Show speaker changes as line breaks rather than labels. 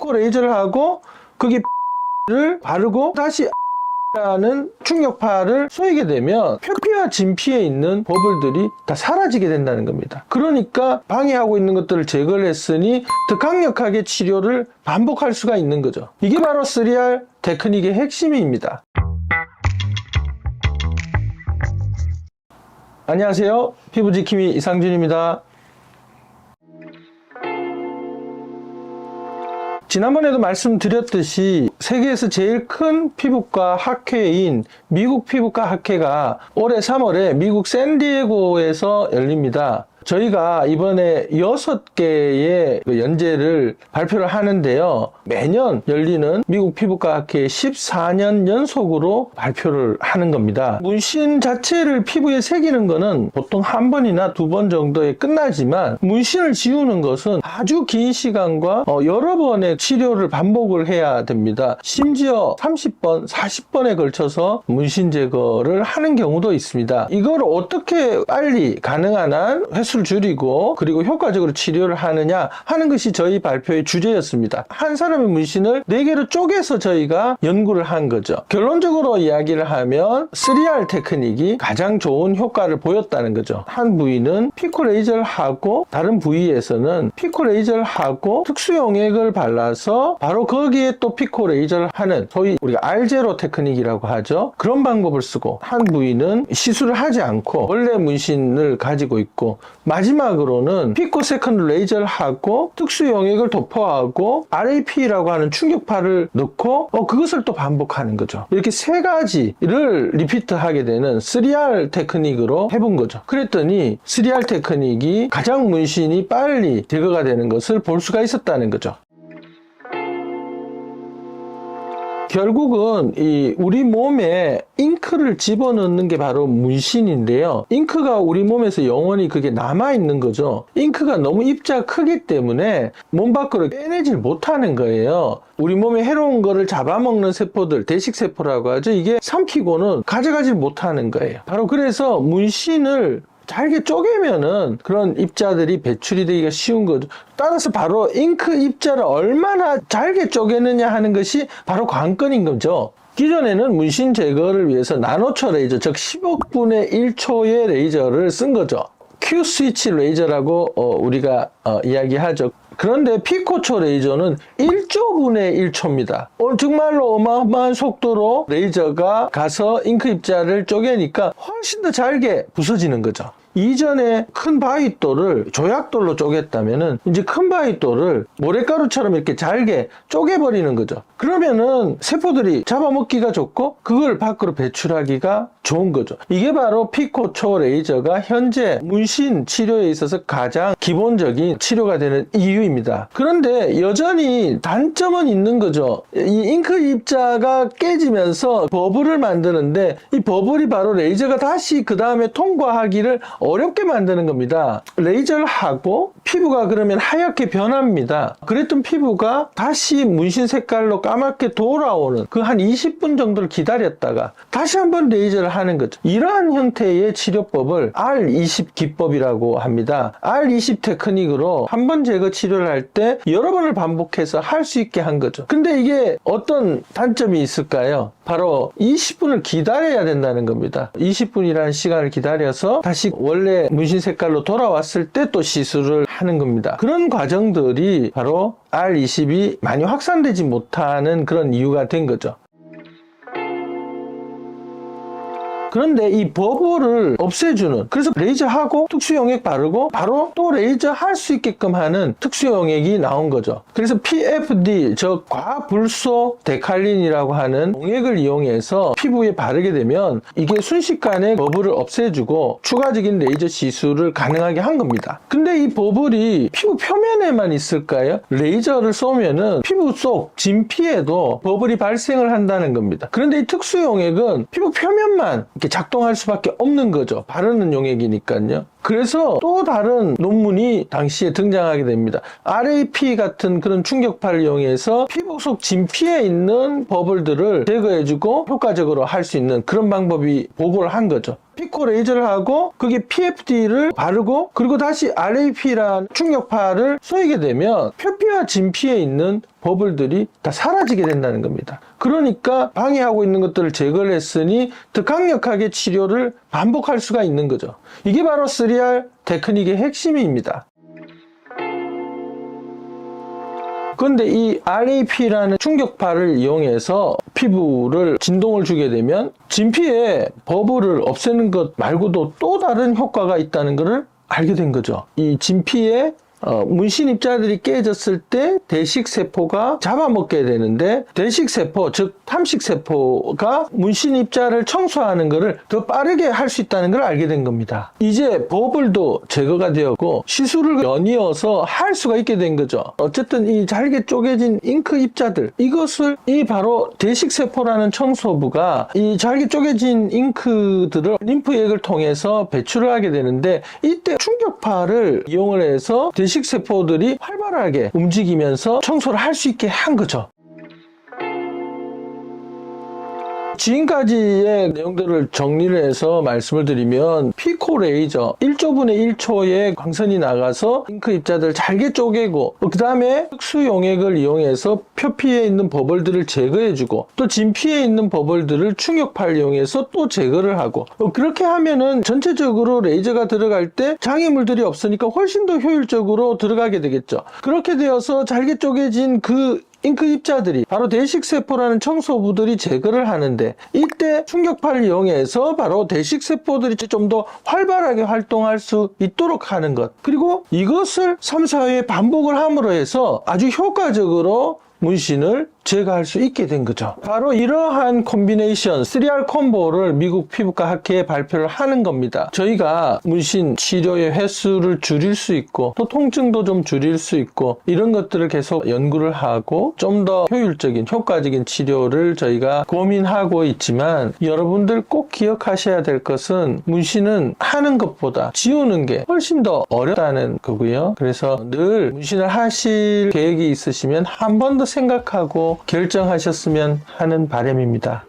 피코 레이저를 하고 거기 를 바르고 다시 라는 충격파를 쏘이게 되면 표피와 진피에 있는 버블들이 다 사라지게 된다는 겁니다. 그러니까 방해하고 있는 것들을 제거를 했으니 더 강력하게 치료를 반복할 수가 있는 거죠. 이게 바로 3R 테크닉의 핵심입니다. 안녕하세요. 피부지킴이 이상준입니다. 지난번에도 말씀드렸듯이 세계에서 제일 큰 피부과 학회인 미국 피부과 학회가 올해 3월에 미국 샌디에고에서 열립니다. 저희가 이번에 6개의 연재를 발표를 하는데요. 매년 열리는 미국 피부과 학회에 14년 연속으로 발표를 하는 겁니다. 문신 자체를 피부에 새기는 거는 보통 한 번이나 두 번 정도에 끝나지만 문신을 지우는 것은 아주 긴 시간과 여러 번의 치료를 반복을 해야 됩니다. 심지어 30번, 40번에 걸쳐서 문신 제거를 하는 경우도 있습니다. 이걸 어떻게 빨리 가능한 한 횟수를 줄이고 그리고 효과적으로 치료를 하느냐 하는 것이 저희 발표의 주제였습니다. 한 사람의 문신을 4개로 쪼개서 저희가 연구를 한 거죠. 결론적으로 이야기를 하면 3R 테크닉이 가장 좋은 효과를 보였다는 거죠. 한 부위는 피코 레이저를 하고 다른 부위에서는 피코 레이저를 하고 특수 용액을 발라서 바로 거기에 또 피코 레이저를 하는 소위 우리가 R0 테크닉이라고 하죠. 그런 방법을 쓰고 한 부위는 시술을 하지 않고 원래 문신을 가지고 있고 마지막으로는 피코 세컨드 레이저를 하고 특수 용액을 도포하고 RAP라고 하는 충격파를 넣고 그것을 또 반복하는 거죠. 이렇게 세 가지를 리피트하게 되는 3R 테크닉으로 해본 거죠. 그랬더니 3R 테크닉이 가장 문신이 빨리 제거가 되는 것을 볼 수가 있었다는 거죠. 결국은 우리 몸에 잉크를 집어넣는 게 바로 문신인데요. 잉크가 우리 몸에서 영원히 그게 남아있는 거죠. 잉크가 너무 입자가 크기 때문에 몸 밖으로 빼내질 못하는 거예요. 우리 몸에 해로운 거를 잡아먹는 세포들, 대식세포라고 하죠. 이게 삼키고는 가져가지 못하는 거예요. 바로 그래서 문신을 잘게 쪼개면은 그런 입자들이 배출이 되기가 쉬운 거죠. 따라서 바로 잉크 입자를 얼마나 잘게 쪼개느냐 하는 것이 바로 관건인 거죠. 기존에는 문신 제거를 위해서 나노초 레이저, 즉 10억분의 1초의 레이저를 쓴 거죠. Q 스위치 레이저라고 우리가 이야기하죠. 그런데 피코초 레이저는 1조분의 1초입니다. 정말로 어마어마한 속도로 레이저가 가서 잉크 입자를 쪼개니까 훨씬 더 잘게 부서지는 거죠. 이전에 큰 바위돌을 조약돌로 쪼갰다면은 이제 큰 바위돌을 모래가루처럼 이렇게 잘게 쪼개버리는 거죠. 그러면은 세포들이 잡아먹기가 좋고 그걸 밖으로 배출하기가 좋은 거죠. 이게 바로 피코초 레이저가 현재 문신 치료에 있어서 가장 기본적인 치료가 되는 이유입니다. 그런데 여전히 단점은 있는 거죠. 이 잉크 입자가 깨지면서 버블을 만드는데 이 버블이 바로 레이저가 다시 그 다음에 통과하기를 어렵게 만드는 겁니다. 레이저를 하고 피부가 그러면 하얗게 변합니다. 그랬던 피부가 다시 문신 색깔로 까맣게 돌아오는 그 한 20분 정도를 기다렸다가 다시 한번 레이저를 하는 거죠. 이러한 형태의 치료법을 R20 기법이라고 합니다. R20 테크닉으로 한 번 제거 치료를 할 때 여러 번을 반복해서 할 수 있게 한 거죠. 근데 이게 어떤 단점이 있을까요? 바로 20분을 기다려야 된다는 겁니다. 20분이라는 시간을 기다려서 다시 원래 문신 색깔로 돌아왔을 때 또 시술을 하는 겁니다. 그런 과정들이 바로 R20이 많이 확산되지 못하는 그런 이유가 된 거죠. 그런데 이 버블을 없애주는, 그래서 레이저하고 특수용액 바르고 바로 또 레이저 할 수 있게끔 하는 특수용액이 나온 거죠. 그래서 PFD, 즉 과불소 데칼린이라고 하는 용액을 이용해서 피부에 바르게 되면 이게 순식간에 버블을 없애주고 추가적인 레이저 시술을 가능하게 한 겁니다. 근데 이 버블이 피부 표면에만 있을까요? 레이저를 쏘면은 피부 속 진피에도 버블이 발생을 한다는 겁니다. 그런데 이 특수용액은 피부 표면만 이렇게 작동할 수밖에 없는 거죠. 바르는 용액이니까요. 그래서 또 다른 논문이 당시에 등장하게 됩니다. RAP 같은 그런 충격파를 이용해서 피부 속 진피에 있는 버블들을 제거해주고 효과적으로 할 수 있는 그런 방법이 보고를 한 거죠. 피코 레이저를 하고 그게 PFD를 바르고 그리고 다시 RAP라는 충격파를 쏘이게 되면 표피와 진피에 있는 버블들이 다 사라지게 된다는 겁니다. 그러니까 방해하고 있는 것들을 제거를 했으니 더 강력하게 치료를 반복할 수가 있는 거죠. 이게 바로 3R 테크닉의 핵심입니다. 그런데 이 RAP라는 충격파를 이용해서 피부를 진동을 주게 되면 진피에 버블을 없애는 것 말고도 또 다른 효과가 있다는 것을 알게 된 거죠. 이 진피에 문신 입자들이 깨졌을 때 대식세포가 잡아먹게 되는데 대식세포, 즉 탐식세포가 문신 입자를 청소하는 것을 더 빠르게 할 수 있다는 걸 알게 된 겁니다. 이제 버블도 제거가 되었고 시술을 연이어서 할 수가 있게 된 거죠. 어쨌든 이 잘게 쪼개진 잉크 입자들, 이것을 이 바로 대식세포라는 청소부가 이 잘게 쪼개진 잉크들을 림프액을 통해서 배출을 하게 되는데 이때 충격파를 이용을 해서 대식세포들이 활발하게 움직이면서 청소를 할 수 있게 한 거죠. 지금까지의 내용들을 정리를 해서 말씀을 드리면 피코 레이저 1조분의 1초의 광선이 나가서 잉크 입자들 잘게 쪼개고 그 다음에 특수 용액을 이용해서 표피에 있는 버블들을 제거해주고 또 진피에 있는 버블들을 충격파를 이용해서 또 제거를 하고 그렇게 하면은 전체적으로 레이저가 들어갈 때 장애물들이 없으니까 훨씬 더 효율적으로 들어가게 되겠죠. 그렇게 되어서 잘게 쪼개진 그 잉크 입자들이 바로 대식세포라는 청소부들이 제거를 하는데 이때 충격파를 이용해서 바로 대식세포들이 좀 더 활발하게 활동할 수 있도록 하는 것, 그리고 이것을 3, 4회 반복을 함으로 해서 아주 효과적으로 문신을 제거할 수 있게 된 거죠. 바로 이러한 콤비네이션 3R 콤보를 미국 피부과 학회에 발표를 하는 겁니다. 저희가 문신 치료의 횟수를 줄일 수 있고 또 통증도 좀 줄일 수 있고 이런 것들을 계속 연구를 하고 좀 더 효율적인 효과적인 치료를 저희가 고민하고 있지만 여러분들 꼭 기억하셔야 될 것은 문신은 하는 것보다 지우는 게 훨씬 더 어렵다는 거고요. 그래서 늘 문신을 하실 계획이 있으시면 한 번 더 생각하고 결정하셨으면 하는 바람입니다.